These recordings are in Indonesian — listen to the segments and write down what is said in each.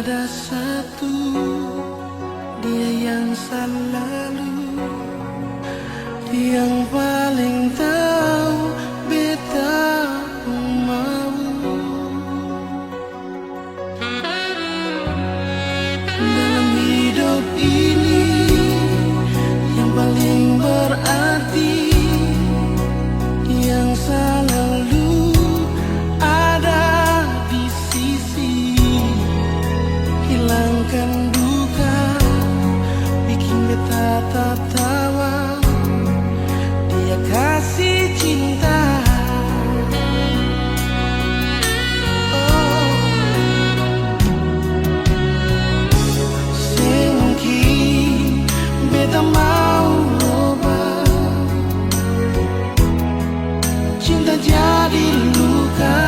Ada satu, dia yang selalu, yang paling tahu beta mau. Dalam hidup ini yang paling berarti, yang selalu ada di sisi, hilangkan duka, bikin beta tertawa. Dia kasih cinta. Oh, semungkin beta mau ubah, cinta jadi luka.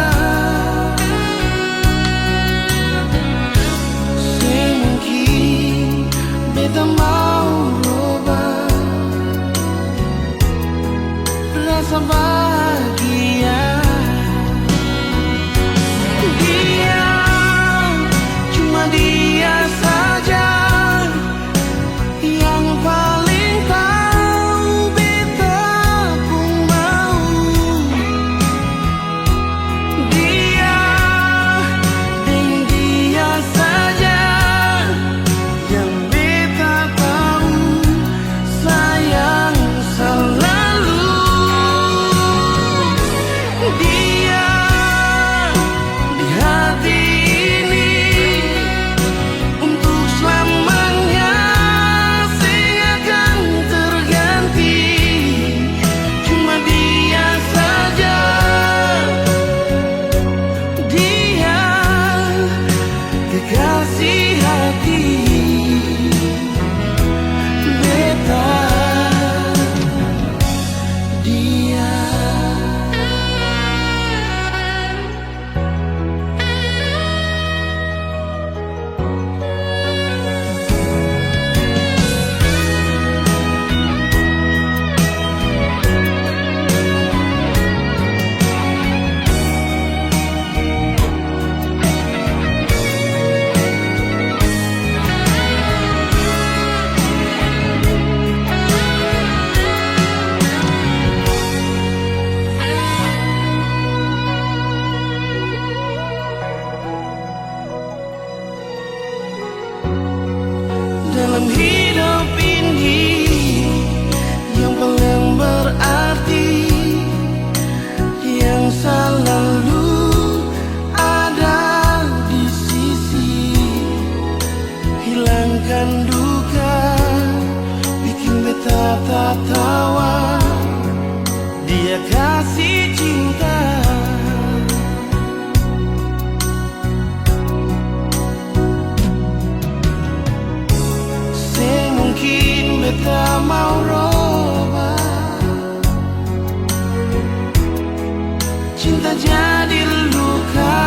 Beta mau ubah rasa bahagia. Dia, cuma dia saja yang paling tahu beta pun mau. Dia, dan dia saja yang kasih hati beta, dia. Dalam hidup ini yang paling berarti, yang selalu ada di sisi, hilangkan duka, bikin beta tertawa. Dia kasih cinta. Beta mau robah, cinta jadi luka.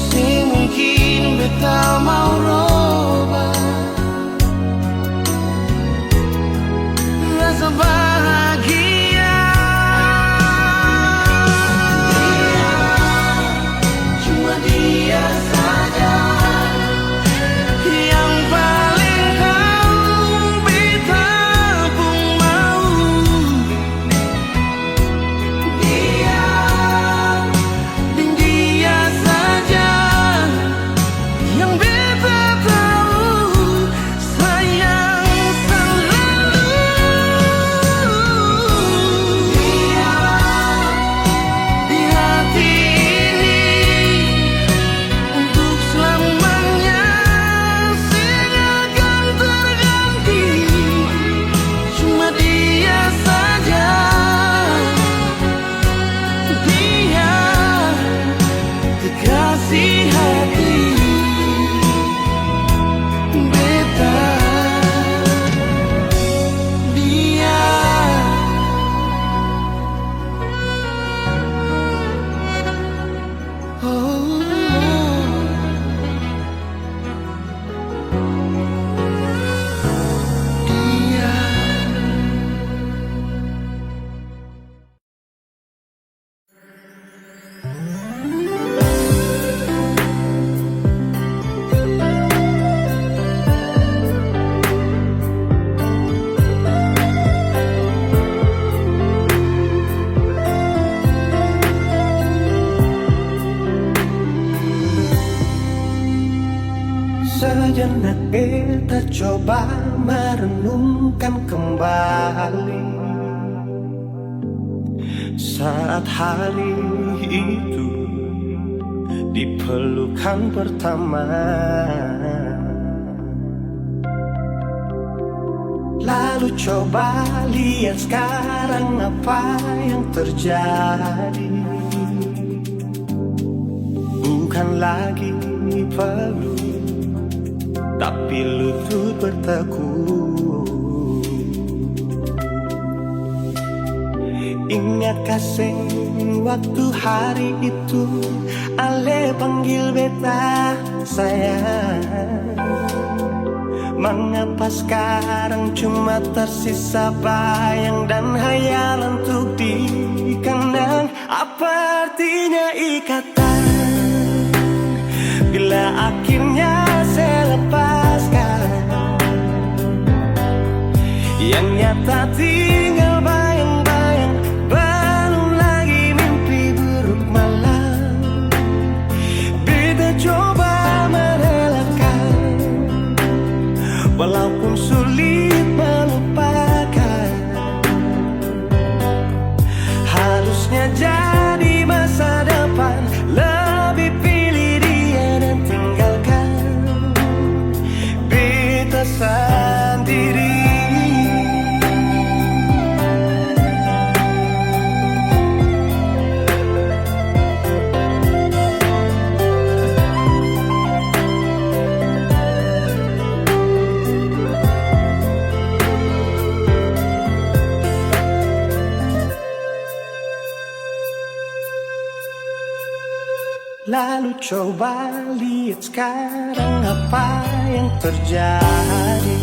Semungkin beta mau robah rasa bahagia. Dia, cuma dia saja yang paling tahu beta pun mau. Dia, dan dia saja yang beta Sejenak beta coba merenungkan kembali saat hari itu di pelukan pertama. Lalu coba lihat sekarang apa yang terjadi. Bukan lagi peluk, tapi lutut bertekuk. Ingat kasih waktu hari itu Ale panggil beta sayang. Mengapa sekarang cuma tersisa bayang dan hayalan untuk dikenang? Apa artinya ikatan bila akhirnya saya lepaskan? Yang nyata tinggal bayang-bayang, belum lagi mimpi buruk malam. Beta coba merelakan, walaupun sulit melupakan. Harusnya jadi masa depan, lebih pilih dia dan tinggalkan beta sendiri. Lalu coba lihat sekarang apa yang terjadi.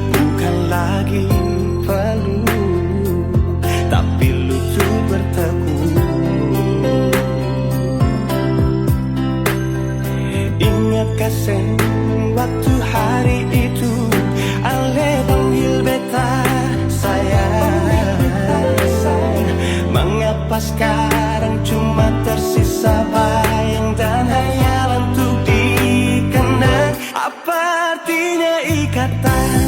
Bukan lagi peluk, tapi lutut bertekuk. Ingat kasih waktu hari itu Ale panggil beta sayang. Mengapa sekarang cuma tersisa bayang dan hayalan untuk dikenang? Apa artinya ikatan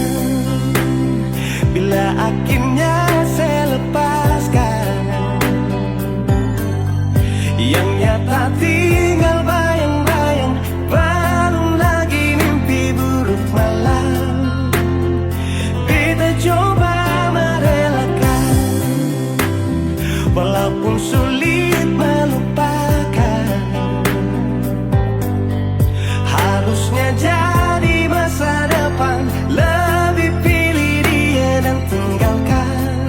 bila akhirnya saya lepaskan? Yang nyata tinggal bayang-bayang, belum lagi mimpi buruk malam. Beta coba merelakan, walaupun sulit melupakan. Harusnya jadi masa depan, lebih pilih dia dan tinggalkan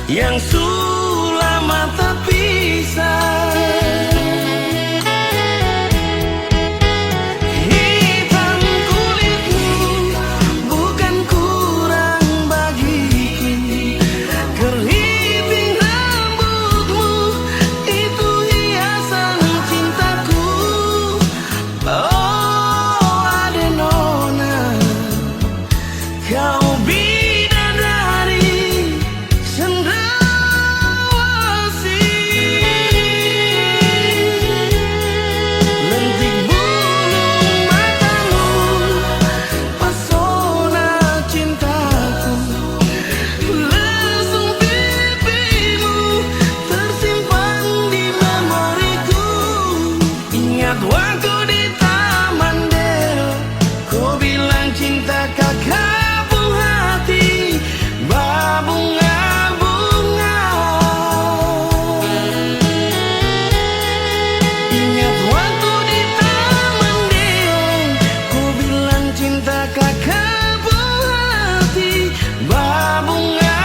yang sulama tak pisah. Hitam kulitmu bukan kurang bagiku, keriting rambutmu itu hiasan cintaku. Oh Adenona, kau bidadari cendrawasih. Lentik bulu matamu, pesona cintaku. Lesung pipimu tersimpan di memoriku. Ingat waktu di Taman Deo, kau bilang cinta kakak hati berbunga-bunga. Ingat waktu di Taman Deo, ku bilang cinta kakak hati berbunga-bunga.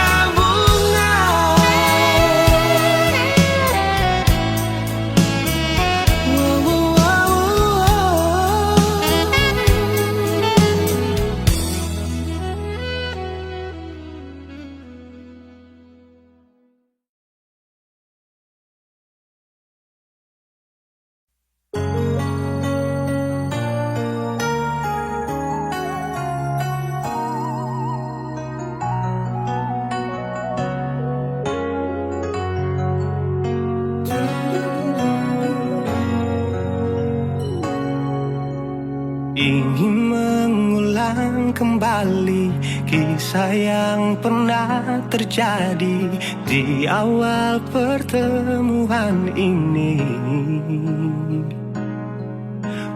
Ingin mengulang kembali kisah yang pernah terjadi di awal pertemuan ini.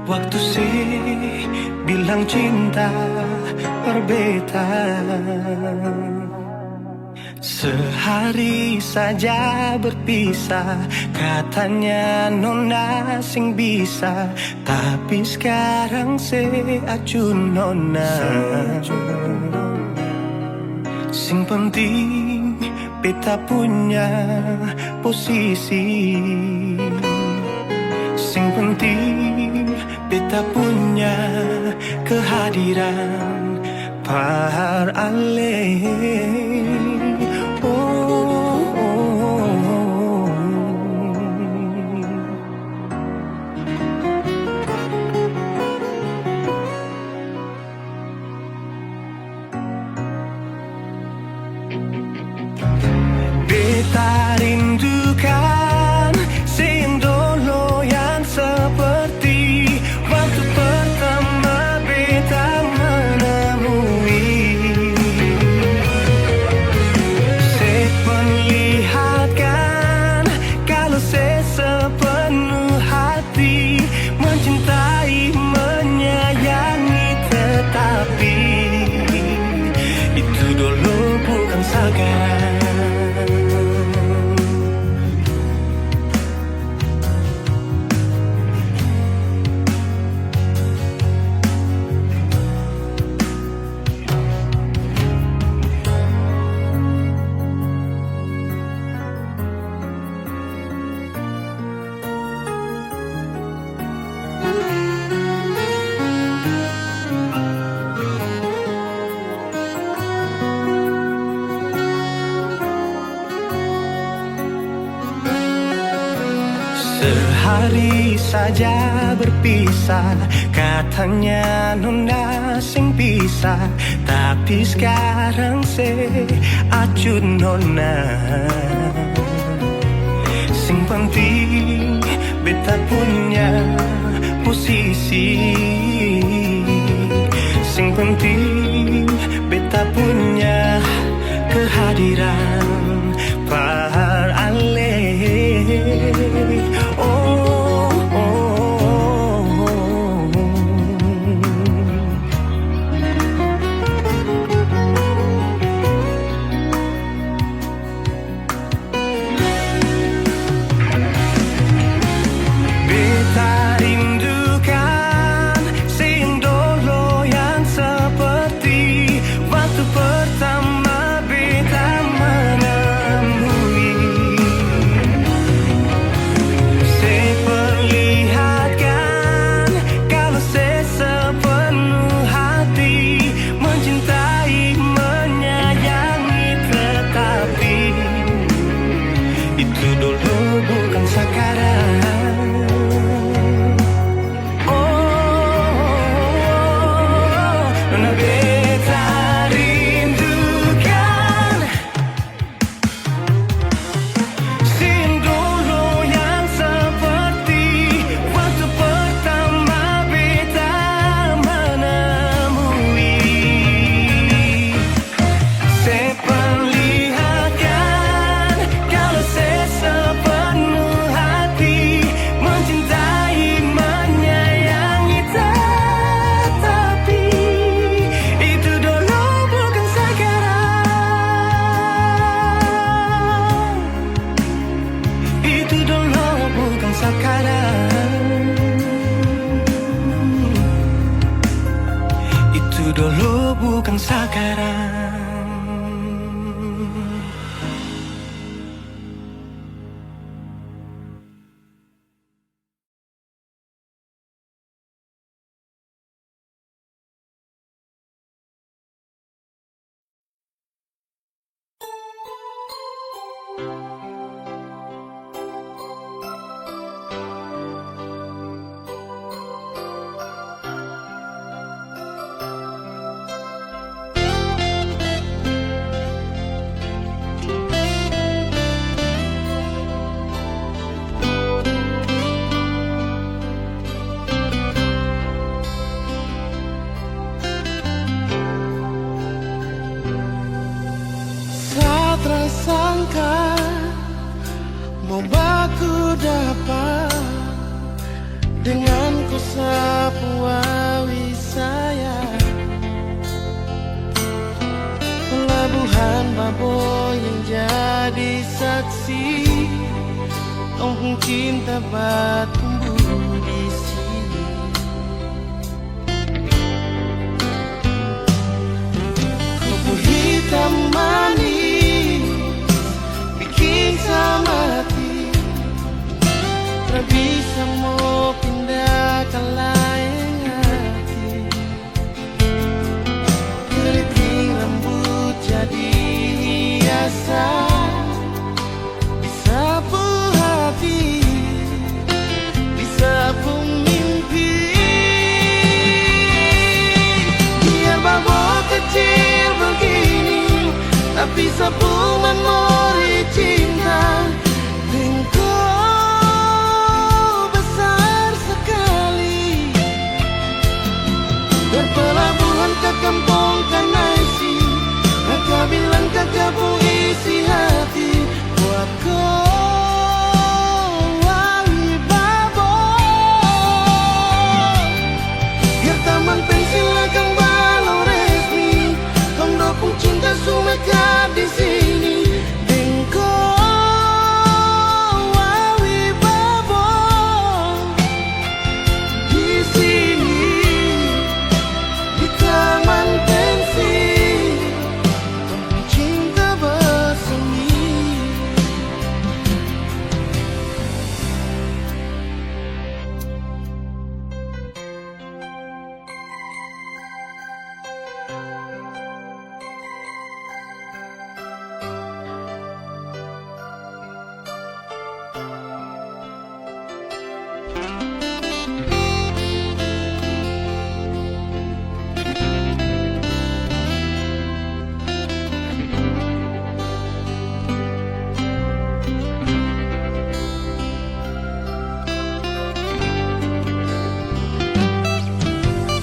Waktu sih bilang cinta berbeda, sehari saja berpisah, katanya nona sing bisa, tapi sekarang se acun nona. Sing penting beta punya posisi, sing penting beta punya kehadiran par ale. Beta rindukan sing dulu yang seperti waktu pertama beta menemui. Seperlihatkan kalau saya sepenuh hati mencintai, menyayangi, tetapi itu dulu bukan sekarang. Sehari saja berpisah, katanya nona sing bisa, tapi sekarang se acun nona. Sing penting beta punya posisi, sing penting beta punya kehadiran par ale. Pertama beta sekarang. Sangka mau baku dapat dengan ku sapu awi saya pelabuhan Babo yang jadi saksi kampung cinta tumbuh di sini. Kupu hitam manis sama hati tak bisa mau pindah ke lain hati. Keriting rambut jadi hiasan disapu hati, disapu mimpi. Biar Babo kecil begini tapi sapu memori cinta. Engkau besar sekali berpelabuhan ke kampung Kanaisi. Kakak bilang kakak pun isi hati buat kau wali Babo. Biar taman pensil akan balau resmi tondo pun cinta sumeka di sini.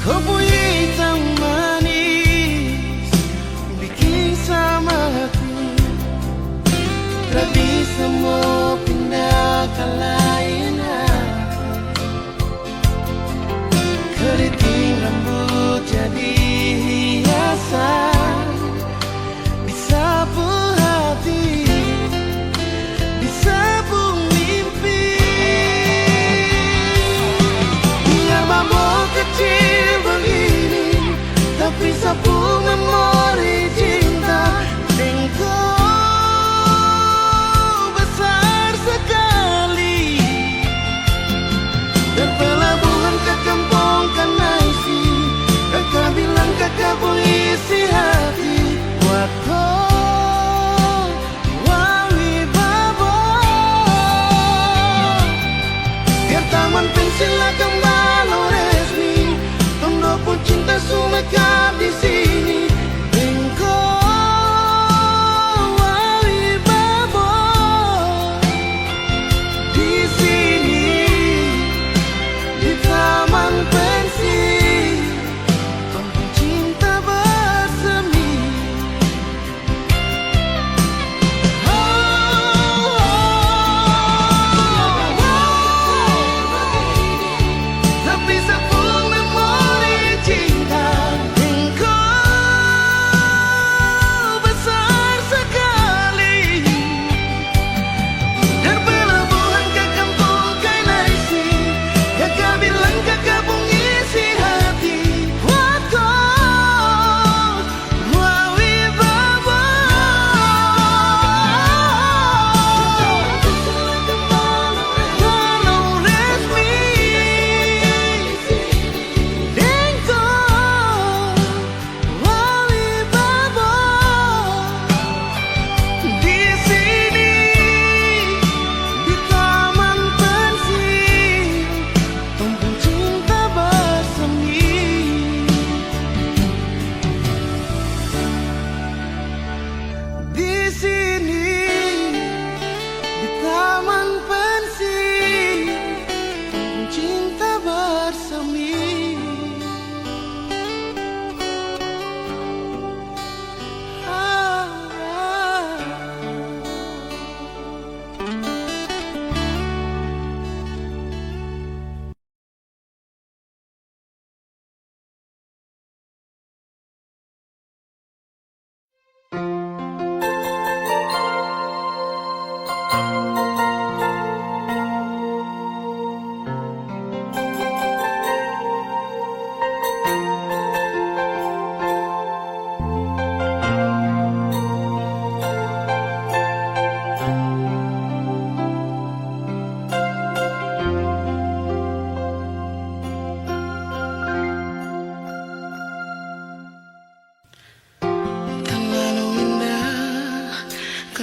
Kupu hitam manis bikin sama hati tak bisa mau pindah ke lain hati. Keriting rambut jadi hiasan disapu hati, disapu mimpi. Biar Babo kecil begini tapi sapu memori cinta. Engkau besar sekali dan pelabuhan ke kampung Kanaisi. Kakak bilang kakak pun isi hati buat kau wali Babo. Biar taman pensil akan balau resmi tondo pun cinta sumeka di sini.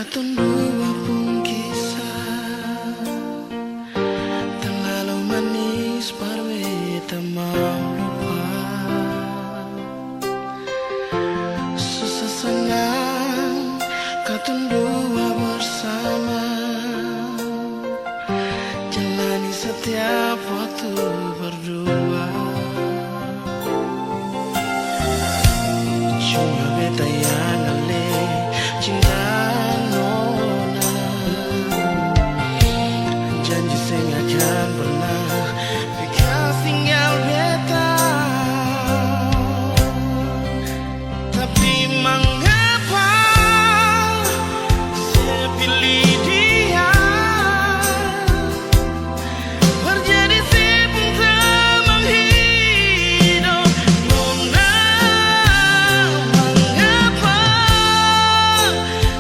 Katong dua pun kisah terlalu manis parwe tak mau lupa. Susah senang katong dua bersama, jalani setiap waktu berdua. Cuma beta yang ale cinta nona, janji saya akan pernah bekas tinggal beta. Tapi mengapa saya pilih dia, berjadi si pengteman hidup nona. Mengapa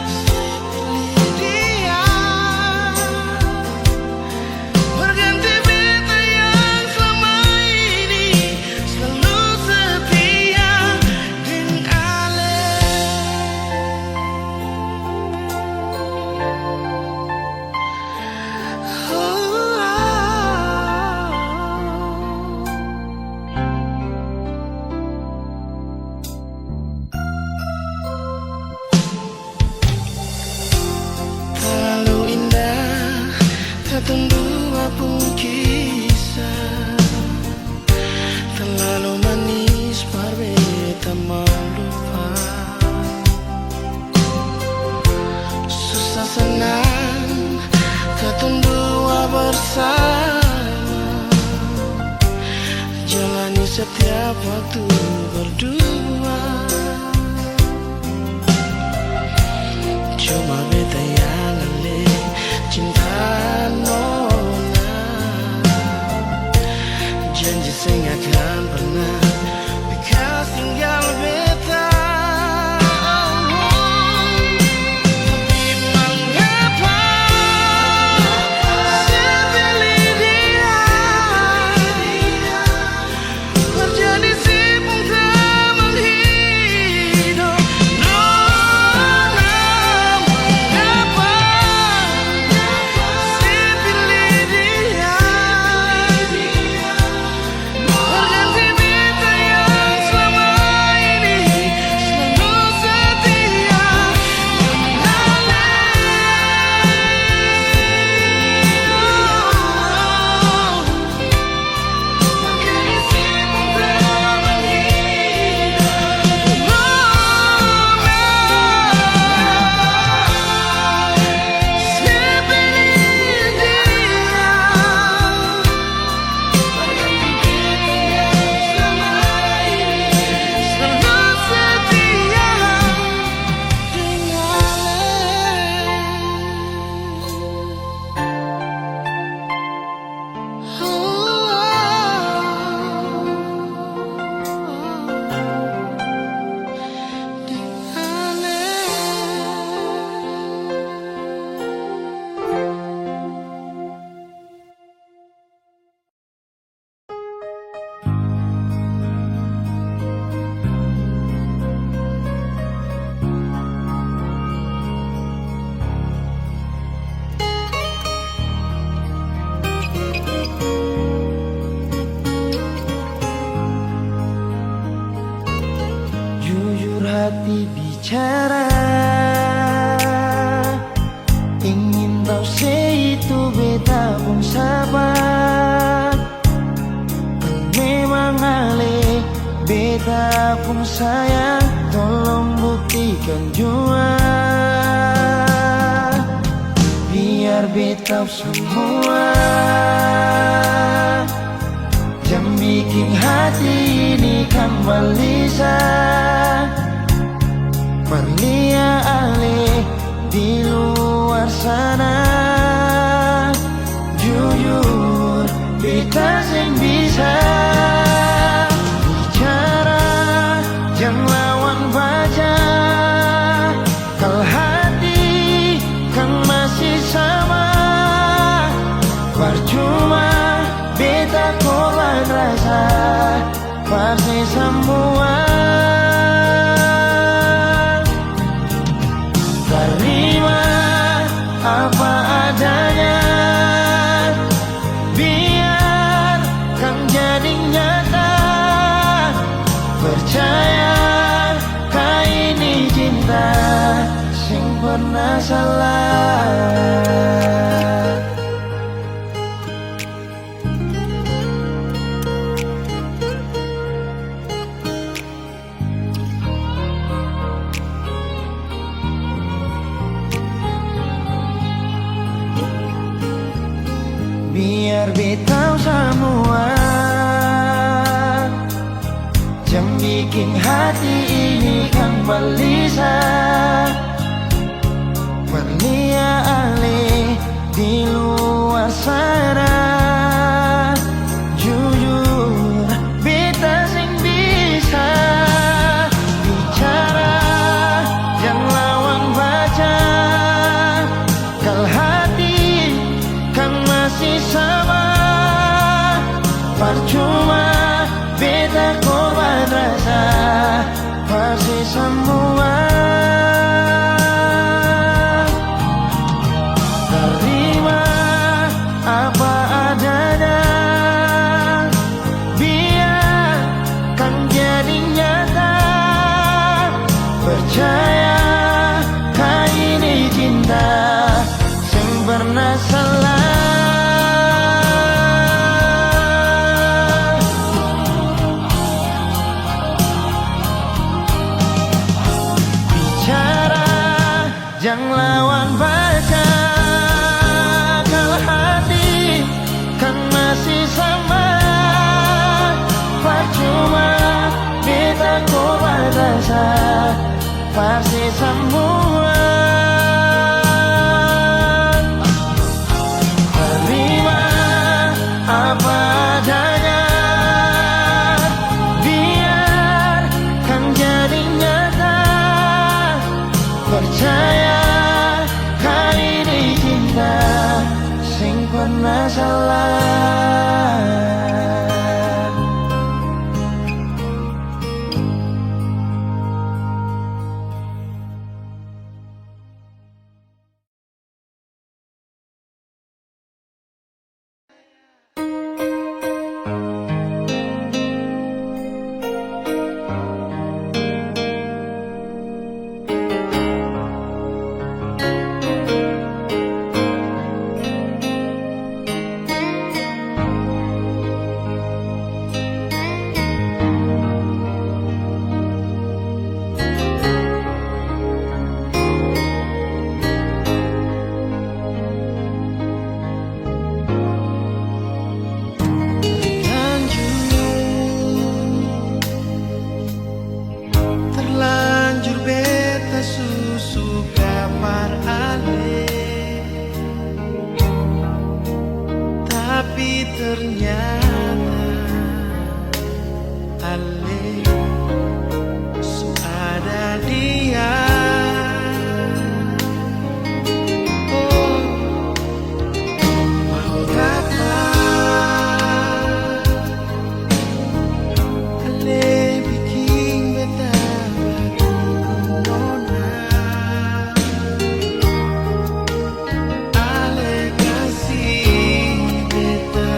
saya pilih dia, berganti beta yang selama ini selalu setia dengan Ale. Terlalu indah katong dua pun kisah, terlalu manis parwe tak mau lupa. Susah senang katong dua bersama, jalani setiap waktu berdua. Cuma beta yang ale cinta nona, janji saya akan pernah bekas tinggal beta. Tapi mengapa saya pilih dia, berjadi si pengteman hidup nona. Mengapa saya pilih dia, berganti beta yang selama ini selalu setia dengan Ale. Berganti si pengteman hidup nona. Saya pilih dia, berganti beta yang selama ini selalu setia dengan jujur hati bicara, ingin tahu itu beta pun sabar. Memang Ale beta pun sayang, tolong buktikan jua, biar beta semua yang bikin hati ini kembali Perlia Ale di luar sana. Jujur beta sing bisa bicara, jangan lawan baca. Kalau hati kan masih sama, percuma beta korban rasa pasti semua. Terima pernah salah. Biar betau semua jam bikin hati ini kan gelisah. Berlia alih di luar sana. Jujur beta sing bisa bicara dan lawan baca. Kal hati kan masih sama. Percuma beta korban rasa pasti semua. Terima apa adanya, biar kan jadi nyata. Percaya kali ini cinta sing pernah salah. Jangan lawan baca. Kalau hati kan masih sama. Percuma beta korban rasa pasti semua. Terima apa adanya, biar kan jadi nyata. Percaya kali ini cinta sing pernah salah. Terlanjur beta susu kapar ale, tapi ternyata ale so ada dia. Oh, mau kata ale bikin beta nona. Ale kasih beta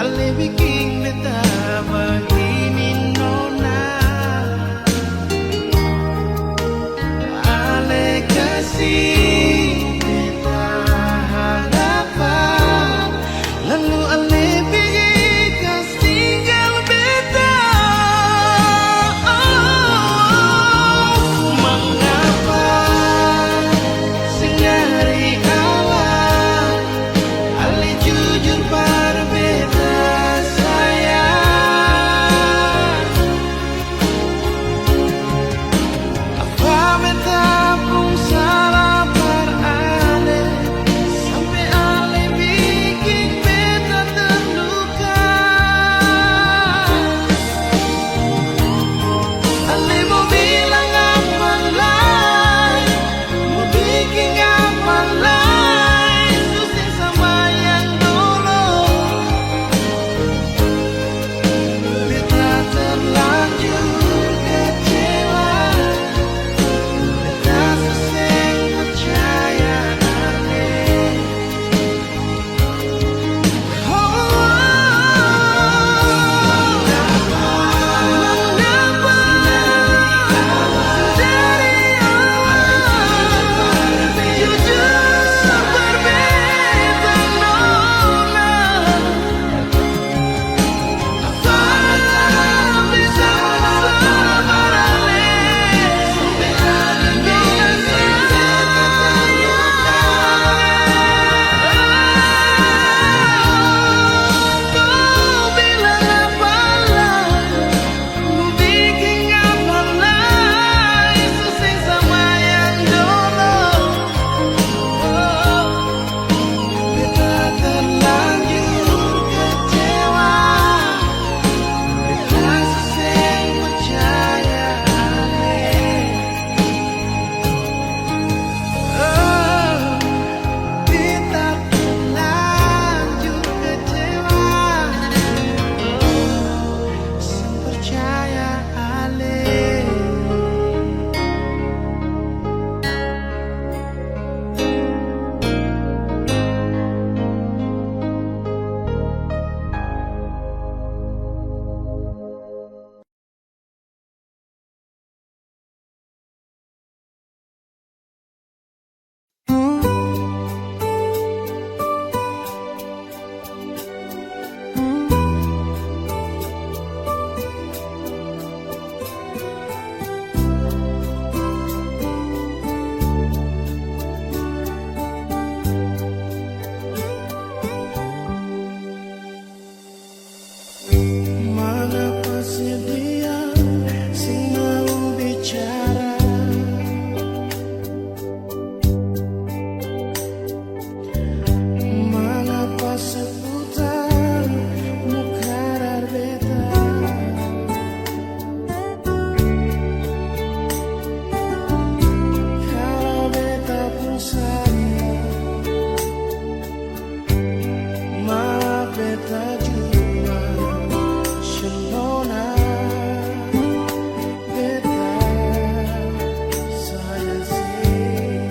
Ale bikin beta begini nona, ale kasih beta harapan, lalu ale bikin kas tinggal beta. Mengapa singari awal, ale jujur pada beta sayang. Apa beta pun salah par ale, sampai ale bikin beta terluka. Ale mau bilang apa lain, mau bikin apa lain, susah sama yang dulu. Beta terlanjur kecewa, beta seseng percaya ale. Mengapa sih dia sing mau bicara? Mengapa seputar muka beta? Kalau beta pun sayang, malah beta juga Shenona. Beta saya sih,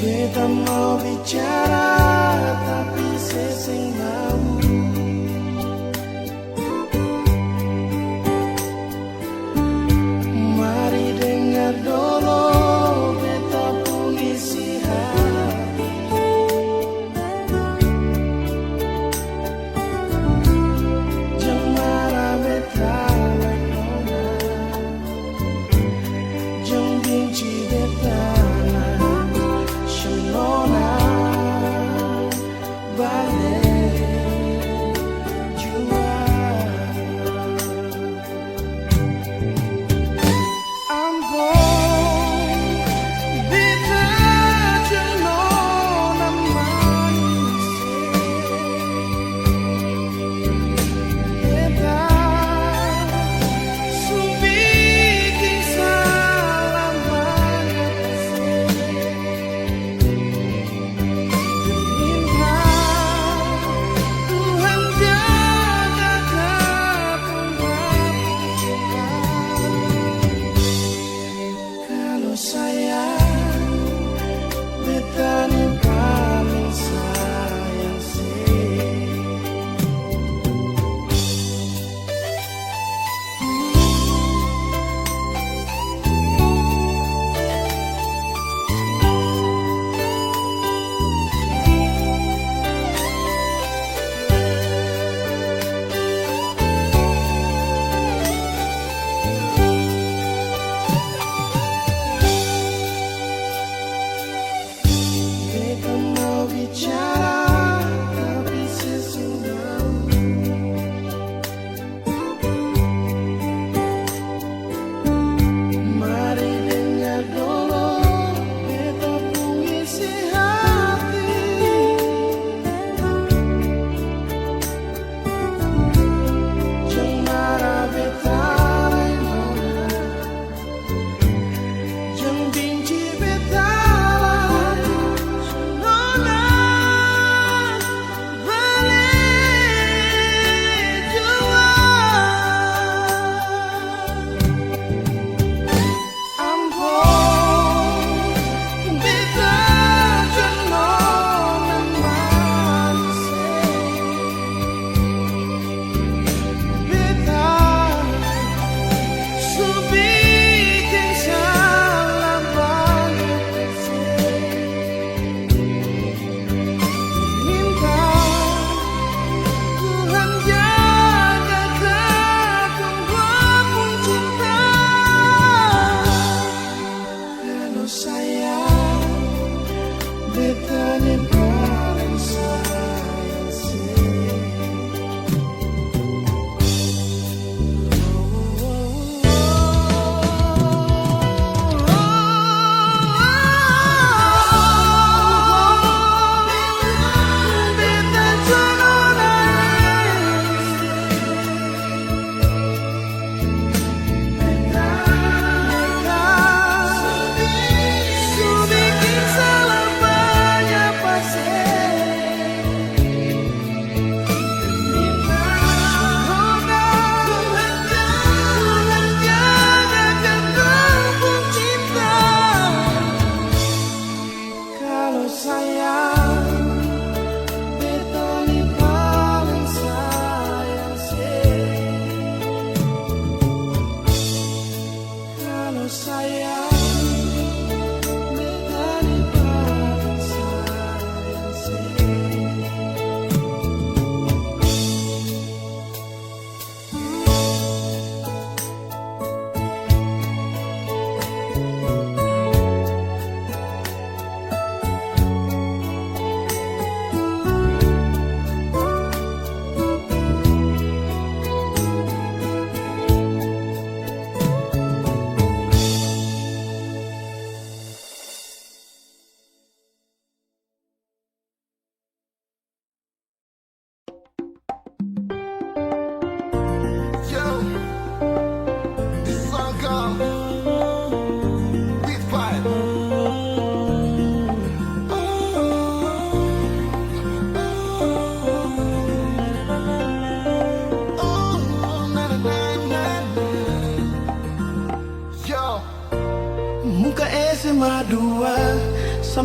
beta mau bicara tapi sesing mau. Mari dengar dulu beta pun isi hati. Jangan marah beta nona, jangan benci beta Shenona.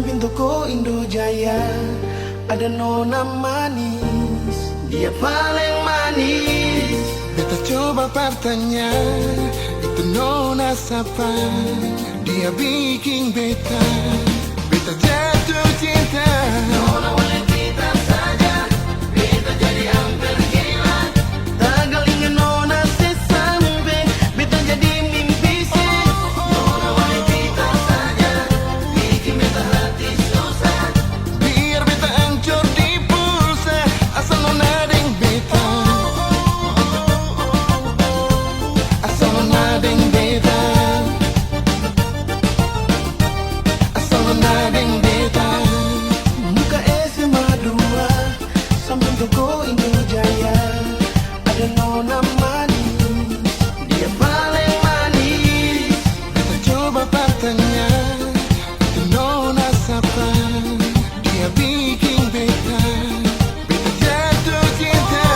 samping toko Indojaya ada nona manis, dia paling manis. Beta coba bertanya, itu nona siapa? Dia bikin beta jatuh cinta. Nona boleh kita saja, beta jadi hampir gila. Tagal ingin nona sesampai, beta jadi mimpi sih. Nona boleh kita saja, bikin beta hati susah. Biar beta hancur di pulsa, asal nona deng beta. Asal nona deng beta. Asal nona deng beta. Muka SMA 2 samping toko Indojaya ada nona manis, dia paling manis. Kita coba bertanya, itu nona siapa? Dia bikin beta jatuh cinta.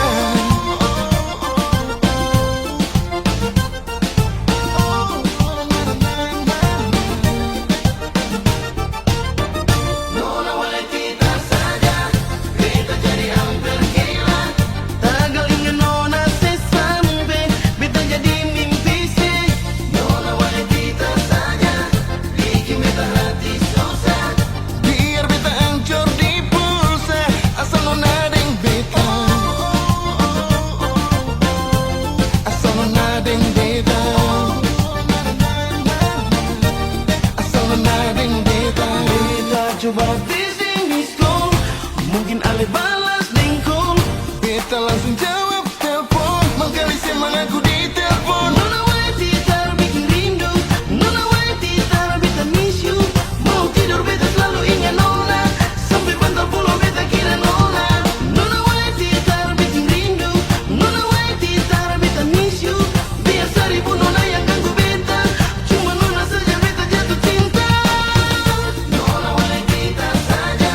Nona boleh kita saja, beta jadi hampir gila. Tagal ingin nona sesampai, beta jadi mimpi sih. Nona boleh kita saja, bikin beta hati susah. Biar beta hancur di pulsa, asal nona deng beta. Asal nona deng beta. Asal nona deng beta. Beta coba bisnis call, mungkin ale balas lingkung. Beta langsung jawab telepon, mangkali semangat aku di telepon. Nona wai titar bikin rindu, nona wai titar beta miss you. Mau tidur beta selalu ingat nona, sampai bantal pulau beta kira nona. Nona wai titar bikin rindu, nona wai titar beta miss you. Biar seribu nona yang ganggu beta, cuma nona saja beta jatuh cinta. Nona boleh kita saja,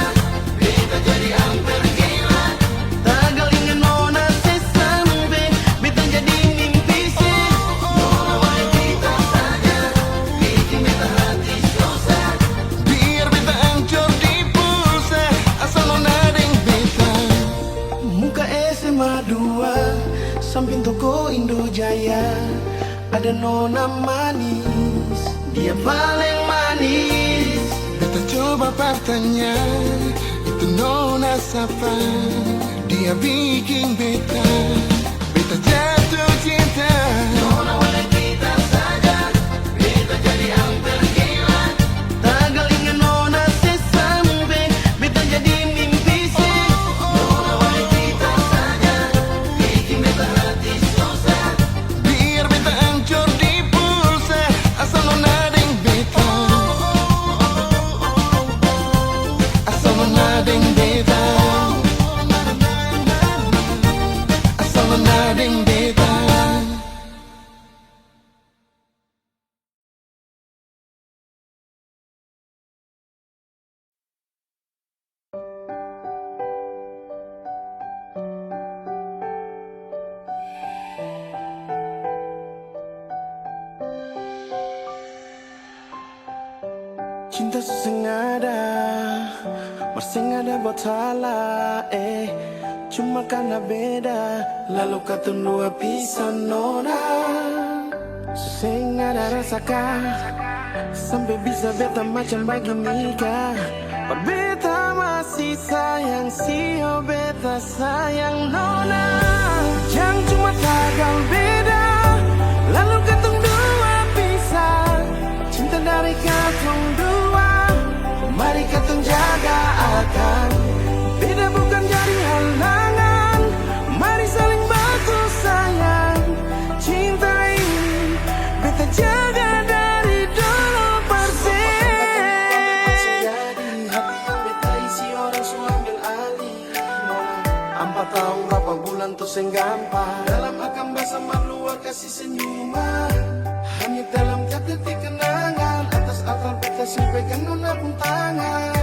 beta jadi hampir gila. Tagal ingin nona sesampai, beta jadi mimpi sih. Nona boleh kita saja, bikin beta hati susah. Biar beta hancur di pulsa, asal nona deng beta. Muka SMA 2 samping toko Indojaya ada nona manis, dia paling manis. Beta coba bertanya, itu nona siapa? Dia bikin beta jatuh cinta. Nona boleh kita saja, beta jadi hampir gila. Tagal ingin nona sesampai, beta jadi mimpi sih. Nona boleh kita saja, bikin beta hati susah. Biar beta hancur di pulsa, asal nona deng beta. Asal nona deng beta. Asal nona deng beta. Cinta sesengada, bersengada buat salah, cuma karena beda, lalu kata dua pisah nona. Sesengada rasakan, sampai bisa beta macam bagi Mika. Berbeta masih sayang, sio beta sayang nona. Jangan cuma tagal beda, lalu katong dua pisah. Cinta dari katong dua, mari katong jaga akan. Beda bukan jadi halangan, mari saling bantu sayang. Cinta ini beta jaga dari dulu persen. Hati yang beta isi orang su ambil alih. 4 tahun berapa bulan tuh seng gampang. Dalam akan bahasa luar kasih senyuman. Hanya dalam tiap detik kenangan. Atas atap beta sampaikan nona pun tangan.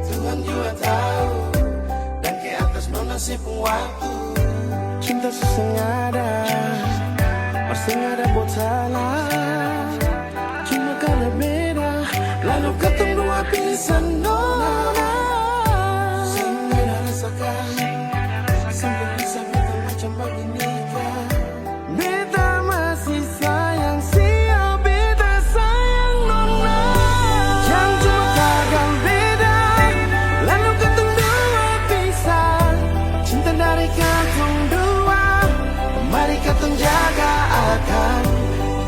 Tuhan juga tahu, dan ke atas nona sepung waktu. Cinta sesengada, bersengada buat salah. Cuma karena beda, lalu ketemu dua pisah. kesan nona. Sehingga rasakan sampai bisa beta macam begini kan. Beta masih sayang siapa beta sayang nona. Jangan cuma gagal beda, lalu ketemu dua pisah. Cinta dari katong dua, mari katong jaga akan.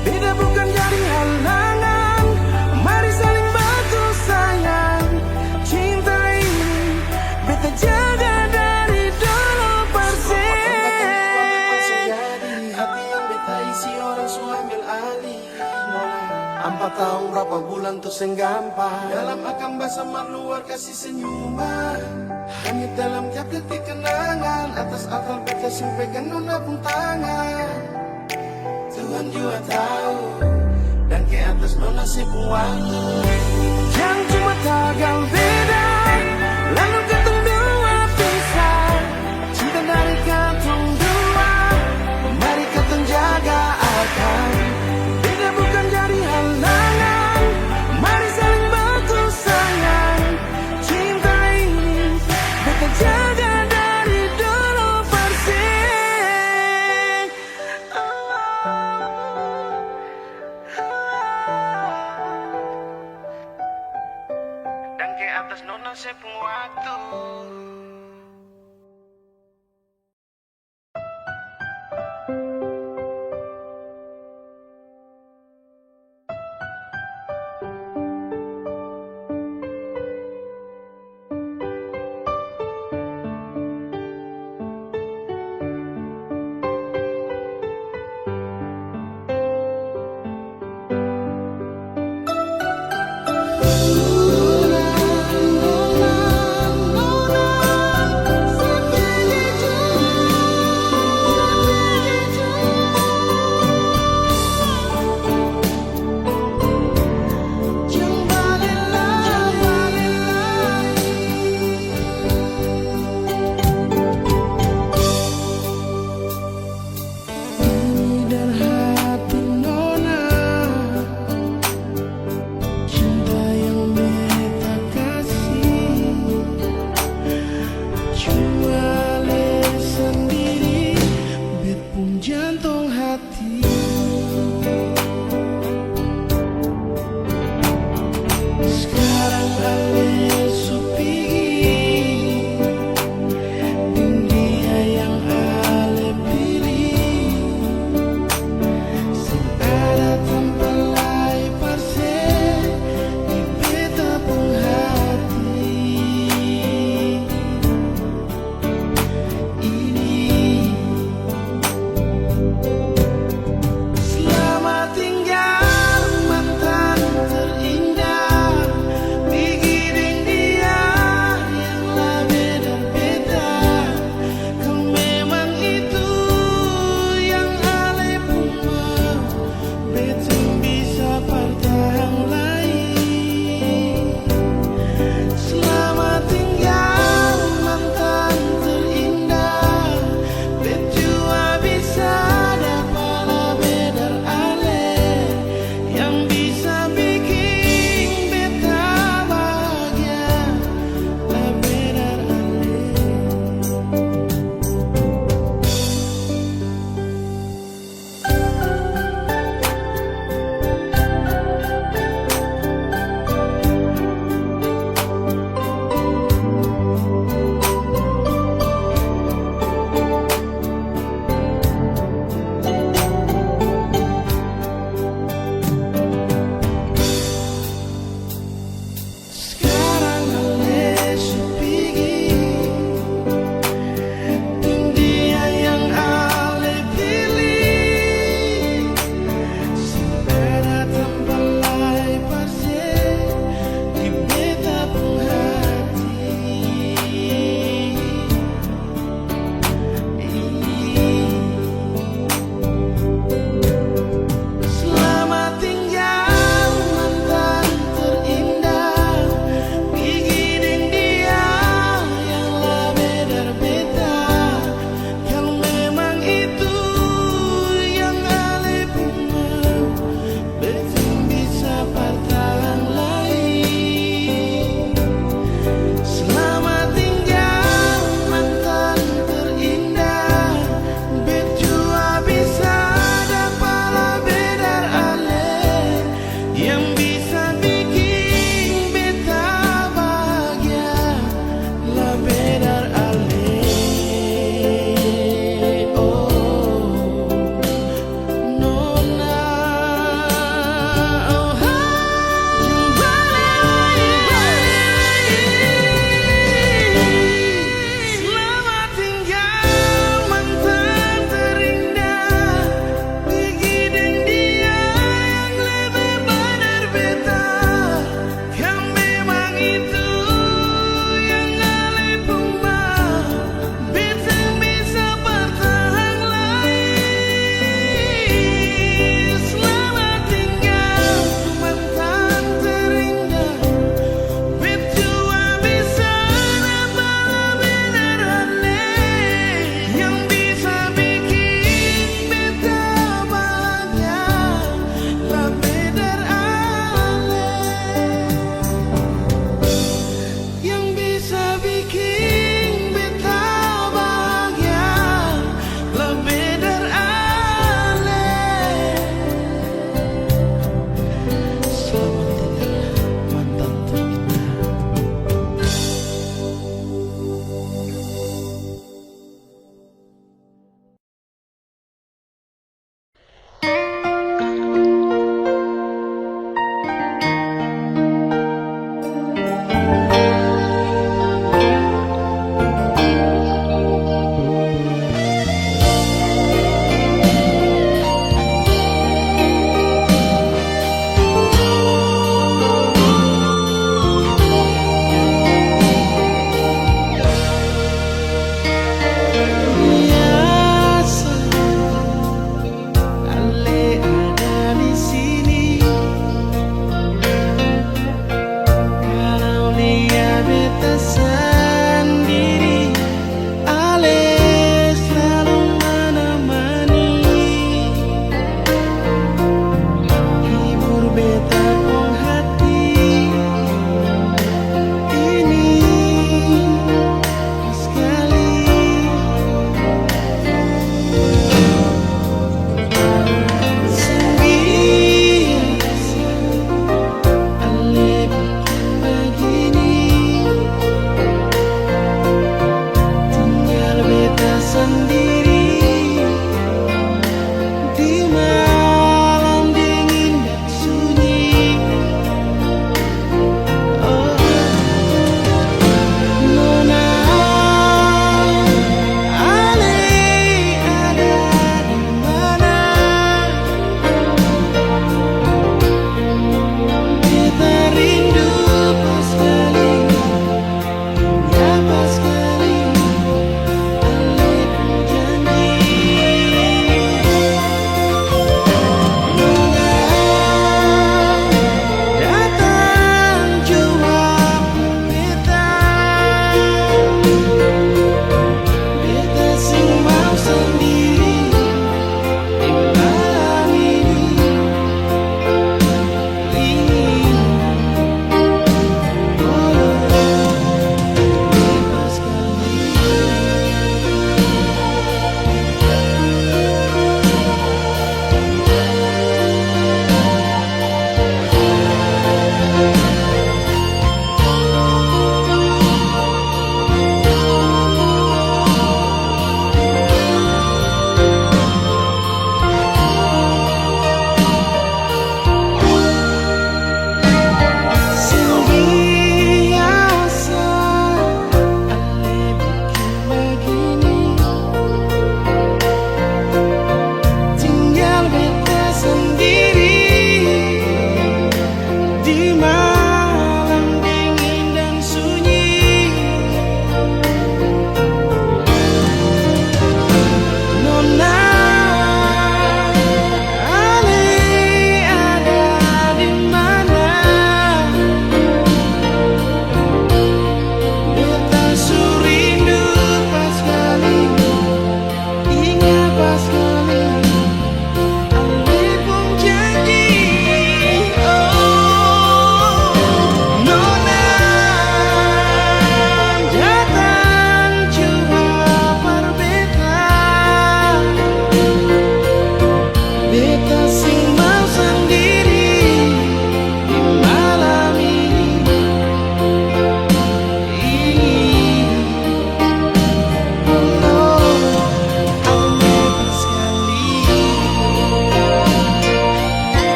Beda bukan jadi halangan, mari saling bantu sayang. Cinta ini beta jaga dari dulu persis. Hati yang beta isi orang su ambil alih. 4 tahun berapa bulan tuh gampang. Dalam akan bahasa luar kasih senyuman. Hanya dalam tiap detik kenangan. Atas akal beta sampaikan nona pun tangan. Tuhan juga tahu, dan ke atas nona sibuk waktu. Yang cuma tagal beda, lalu ketemu dua pisah. Cinta dari katong dua, mari katong jaga akan. Beda bukan jadi halangan, mari saling bantu sayang. Cinta ini beta jaga dari dulu persik. Dan ke atas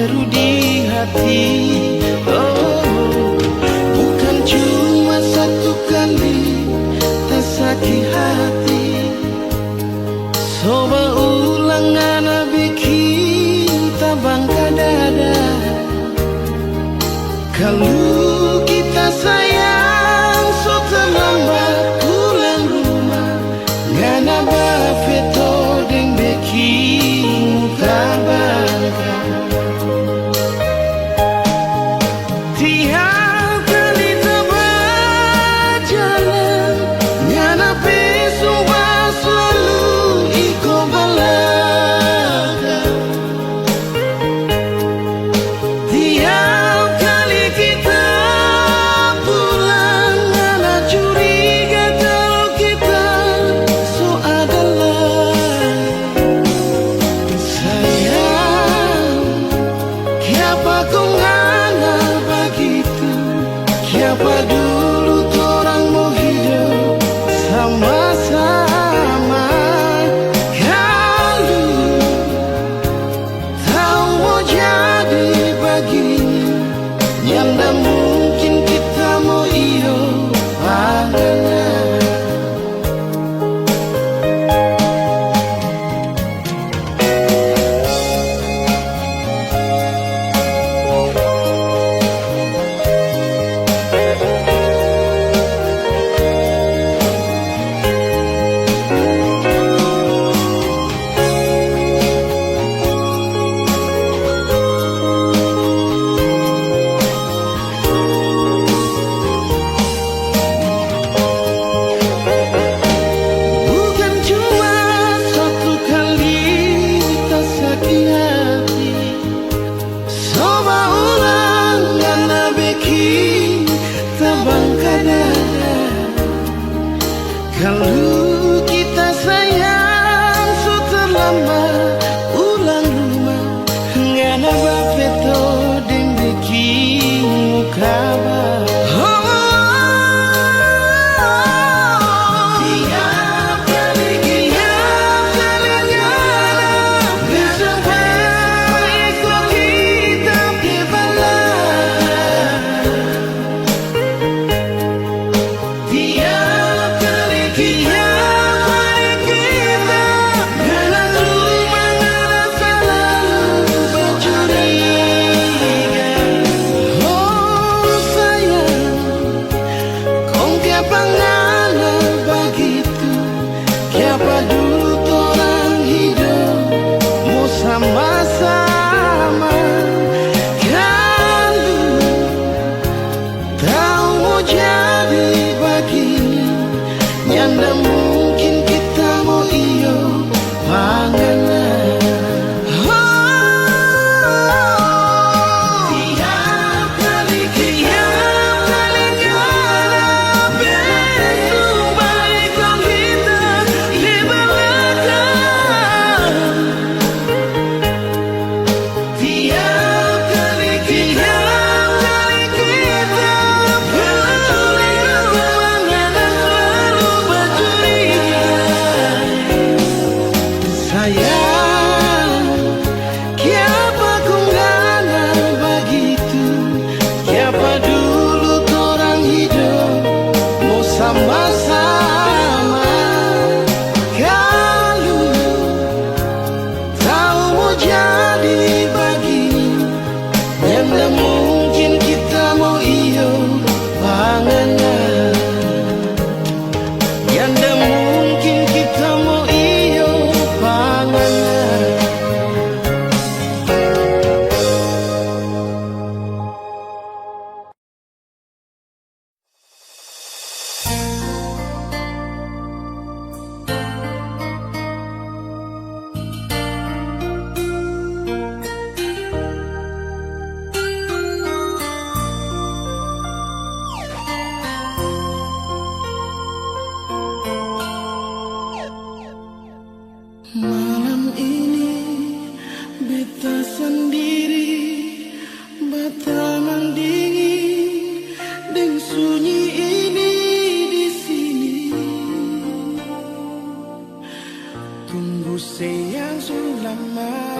menderu di hati. Oh, bukan cuma satu kali tak sakit hati. Coba ulang ana bikin tabang dada. Kalau kita sayang so terlambat pulang rumah. Ngana bafeto deng bikin tabangka. Tiap kali tebak jalan ngana pesumba selalu iko balaka. Tiap kali kita pulang ngana curiga kalau kita so adalah sayang. Siapa kau ngana begitu? Siapa dulu orang mau hidup sama-sama? Kalau tahu mau jadi begini, yang tak mungkin kita mau iyo pandangan. Bukan cuma satu kali tak sakit hati. Coba ulang ngana bikin tabang dada. Kalau kita sayang so terlambat ulang rumah. Ngana bafeto deng bikin kabar. Tiap kali ikut kita dibalas. Tiap kali kita ngana cuma ngana selalu bercuriga. Oh sayang, kong siapa ngana begitu? Siapa dulu orang hidup mau sama-sama? Kalau tahu mau jadi begini, yang tak mungkin kita mau iyo pandangan. Tiap kali ngana pesumba iko kita di belakang. Tiap kali kita pulang rumah ngana selalu bercuriga. Sayang, siapa kau ngana begitu? Siapa dulu orang hidup mau sama-sama? Kalau tahu mau jadi begini, yang tak mungkin kita mau iyo pandangan. Yang tak mungkin kita mau iyo pandangan. Malam ini beta sendiri, bataman dingin dan sunyi ini di sini. Tunggu sayang so lama.